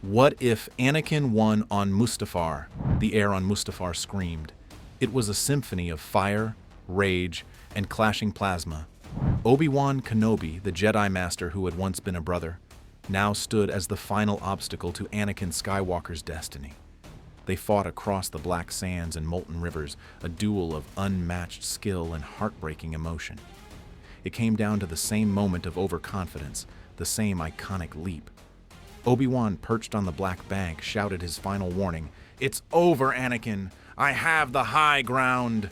What if Anakin won on Mustafar? The air on Mustafar screamed. It was a symphony of fire, rage, and clashing plasma. Obi-Wan Kenobi, the Jedi Master who had once been a brother, now stood as the final obstacle to Anakin Skywalker's destiny. They fought across the black sands and molten rivers, a duel of unmatched skill and heartbreaking emotion. It came down to the same moment of overconfidence, the same iconic leap. Obi-Wan, perched on the black bank, shouted his final warning, "It's over, Anakin! I have the high ground!"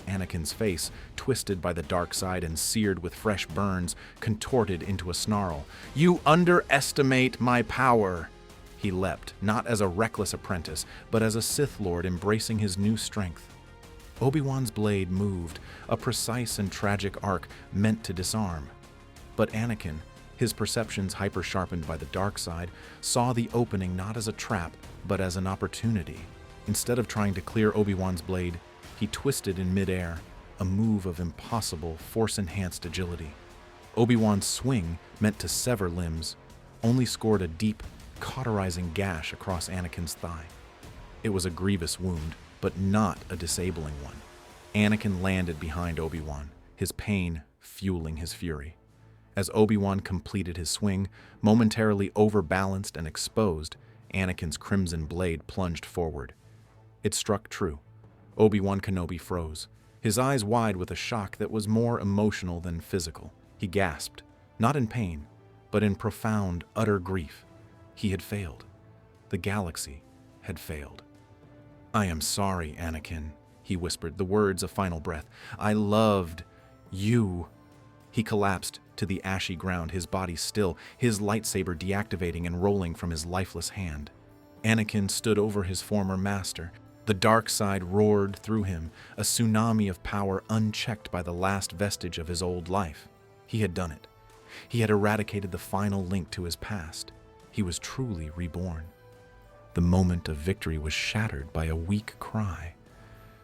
Anakin's face, twisted by the dark side and seared with fresh burns, contorted into a snarl. "You underestimate my power!" He leapt, not as a reckless apprentice, but as a Sith Lord embracing his new strength. Obi-Wan's blade moved, a precise and tragic arc meant to disarm. But Anakin, his perceptions hyper-sharpened by the dark side, saw the opening not as a trap, but as an opportunity. Instead of trying to clear Obi-Wan's blade, he twisted in midair, a move of impossible, force-enhanced agility. Obi-Wan's swing, meant to sever limbs, only scored a deep, cauterizing gash across Anakin's thigh. It was a grievous wound, but not a disabling one. Anakin landed behind Obi-Wan, his pain fueling his fury. As Obi-Wan completed his swing, momentarily overbalanced and exposed, Anakin's crimson blade plunged forward. It struck true. Obi-Wan Kenobi froze, his eyes wide with a shock that was more emotional than physical. He gasped, not in pain, but in profound, utter grief. He had failed. The galaxy had failed. "I am sorry, Anakin," he whispered, the words a final breath. "I loved you." He collapsed to the ashy ground, his body still, his lightsaber deactivating and rolling from his lifeless hand. Anakin stood over his former master. The dark side roared through him, a tsunami of power unchecked by the last vestige of his old life. He had done it. He had eradicated the final link to his past. He was truly reborn. The moment of victory was shattered by a weak cry.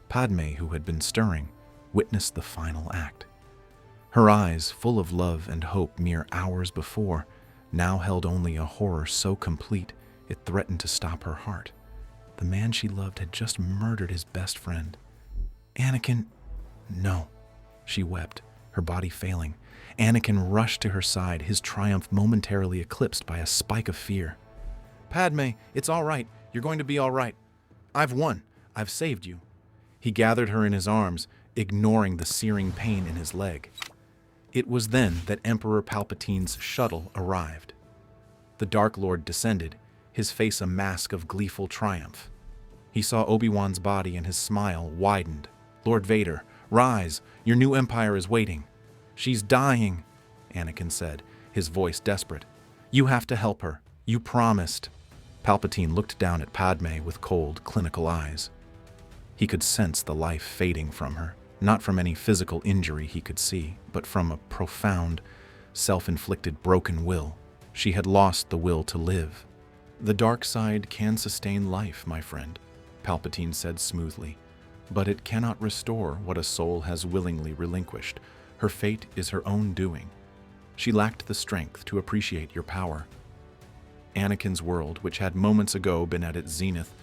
Padme, who had been stirring, witnessed the final act. Her eyes, full of love and hope mere hours before, now held only a horror so complete it threatened to stop her heart. The man she loved had just murdered his best friend. "Anakin, no," she wept, her body failing. Anakin rushed to her side, his triumph momentarily eclipsed by a spike of fear. "Padme, it's all right. You're going to be all right. I've won. I've saved you." He gathered her in his arms, ignoring the searing pain in his leg. It was then that Emperor Palpatine's shuttle arrived. The Dark Lord descended, his face a mask of gleeful triumph. He saw Obi-Wan's body and his smile widened. "Lord Vader, rise, your new empire is waiting." "She's dying," Anakin said, his voice desperate. "You have to help her. You promised." Palpatine looked down at Padme with cold, clinical eyes. He could sense the life fading from her, not from any physical injury he could see, but from a profound, self-inflicted broken will. She had lost the will to live. "The dark side can sustain life, my friend," Palpatine said smoothly, "but it cannot restore what a soul has willingly relinquished. Her fate is her own doing. She lacked the strength to appreciate your power." Anakin's world, which had moments ago been at its zenith,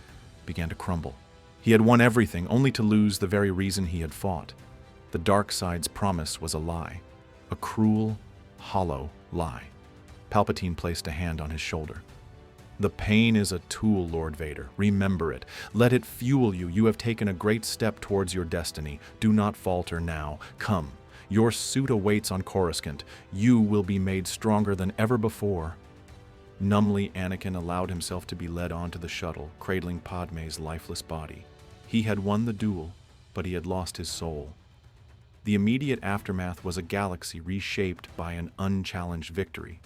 began to crumble. He had won everything, only to lose the very reason he had fought. The dark side's promise was a lie, a cruel, hollow lie. Palpatine placed a hand on his shoulder. "The pain is a tool, Lord Vader. Remember it. Let it fuel you. You have taken a great step towards your destiny. Do not falter now. Come. Your suit awaits on Coruscant. You will be made stronger than ever before." Numbly, Anakin allowed himself to be led onto the shuttle, cradling Padme's lifeless body. He had won the duel, but he had lost his soul. The immediate aftermath was a galaxy reshaped by an unchallenged victory.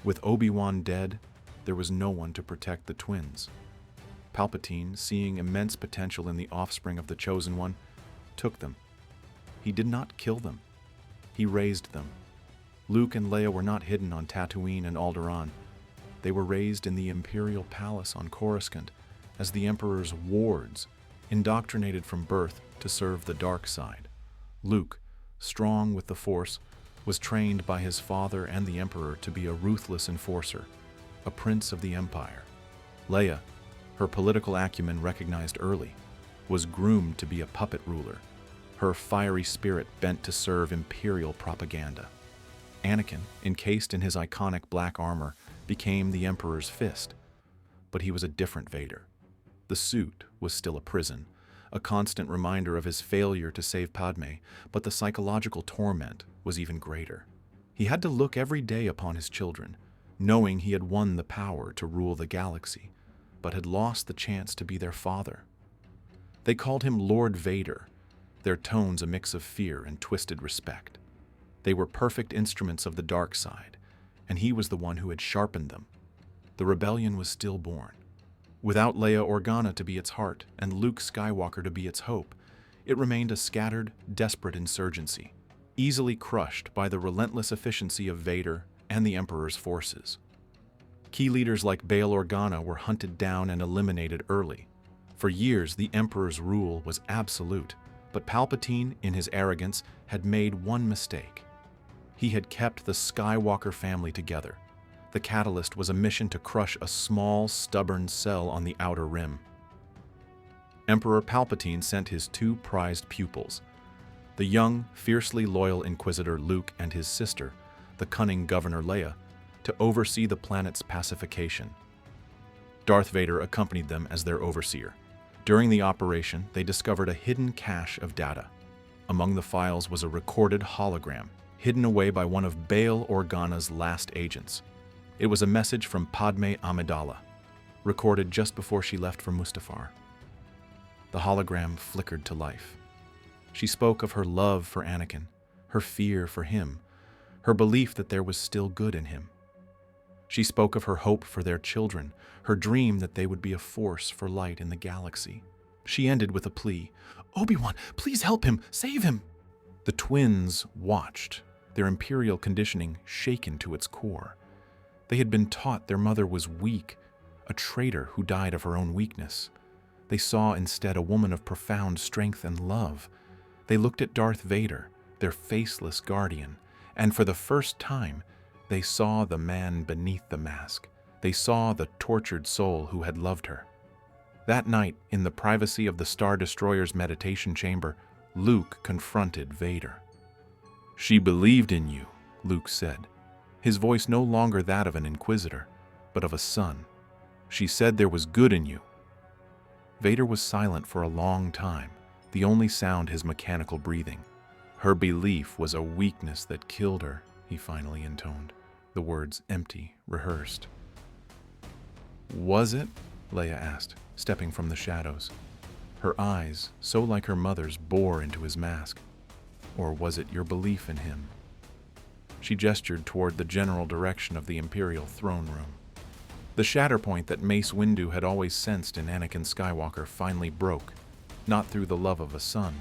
With Obi-Wan dead, there was no one to protect the twins. Palpatine, seeing immense potential in the offspring of the Chosen One, took them. He did not kill them. He raised them. Luke and Leia were not hidden on Tatooine and Alderaan. They were raised in the Imperial Palace on Coruscant as the Emperor's wards, indoctrinated from birth to serve the dark side. Luke, strong with the Force, was trained by his father and the Emperor to be a ruthless enforcer, a prince of the Empire. Leia, her political acumen recognized early, was groomed to be a puppet ruler, her fiery spirit bent to serve imperial propaganda. Anakin, encased in his iconic black armor, became the Emperor's fist. But he was a different Vader. The suit was still a prison, a constant reminder of his failure to save Padme, but the psychological torment was even greater. He had to look every day upon his children, knowing he had won the power to rule the galaxy, but had lost the chance to be their father. They called him Lord Vader, their tones a mix of fear and twisted respect. They were perfect instruments of the dark side, and he was the one who had sharpened them. The rebellion was stillborn. Without Leia Organa to be its heart and Luke Skywalker to be its hope, it remained a scattered, desperate insurgency, easily crushed by the relentless efficiency of Vader and the Emperor's forces. Key leaders like Bail Organa were hunted down and eliminated early. For years, the Emperor's rule was absolute, but Palpatine, in his arrogance, had made one mistake. He had kept the Skywalker family together. The catalyst was a mission to crush a small, stubborn cell on the outer rim. Emperor Palpatine sent his two prized pupils, the young, fiercely loyal Inquisitor Luke and his sister, the cunning Governor Leia, to oversee the planet's pacification. Darth Vader accompanied them as their overseer. During the operation, they discovered a hidden cache of data. Among the files was a recorded hologram, hidden away by one of Bail Organa's last agents. It was a message from Padmé Amidala, recorded just before she left for Mustafar. The hologram flickered to life. She spoke of her love for Anakin, her fear for him, her belief that there was still good in him. She spoke of her hope for their children, her dream that they would be a force for light in the galaxy. She ended with a plea, "Obi-Wan, please help him, save him!" The twins watched, their imperial conditioning shaken to its core. They had been taught their mother was weak, a traitor who died of her own weakness. They saw instead a woman of profound strength and love. They looked at Darth Vader, their faceless guardian, and for the first time, they saw the man beneath the mask. They saw the tortured soul who had loved her. That night, in the privacy of the Star Destroyer's meditation chamber, Luke confronted Vader. "She believed in you," Luke said, his voice no longer that of an inquisitor, but of a son. "She said there was good in you." Vader was silent for a long time, the only sound his mechanical breathing. "Her belief was a weakness that killed her," he finally intoned, the words empty, rehearsed. "Was it?" Leia asked, stepping from the shadows. Her eyes, so like her mother's, bore into his mask. "Or was it your belief in him?" She gestured toward the general direction of the Imperial throne room. The shatterpoint that Mace Windu had always sensed in Anakin Skywalker finally broke, not through the love of a son,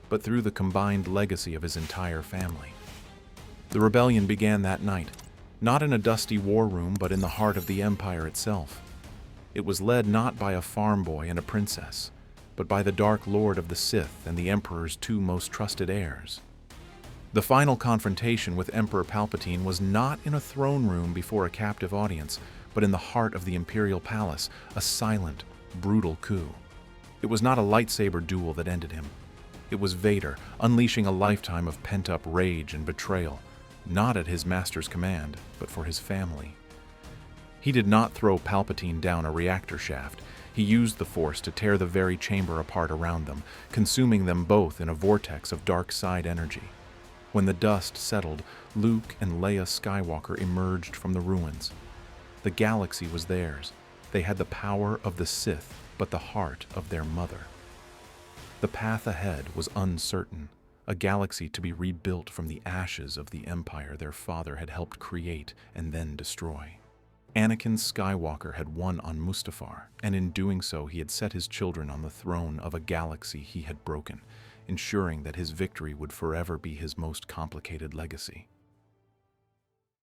but through the combined legacy of his entire family. The rebellion began that night, not in a dusty war room, but in the heart of the Empire itself. It was led not by a farm boy and a princess, but by the Dark Lord of the Sith and the Emperor's two most trusted heirs. The final confrontation with Emperor Palpatine was not in a throne room before a captive audience, but in the heart of the Imperial Palace, a silent, brutal coup. It was not a lightsaber duel that ended him. It was Vader, unleashing a lifetime of pent-up rage and betrayal, not at his master's command, but for his family. He did not throw Palpatine down a reactor shaft. He used the Force to tear the very chamber apart around them, consuming them both in a vortex of dark side energy. When the dust settled, Luke and Leia Skywalker emerged from the ruins. The galaxy was theirs. They had the power of the Sith, but the heart of their mother. The path ahead was uncertain, a galaxy to be rebuilt from the ashes of the empire their father had helped create and then destroy. Anakin Skywalker had won on Mustafar, and in doing so he had set his children on the throne of a galaxy he had broken, ensuring that his victory would forever be his most complicated legacy.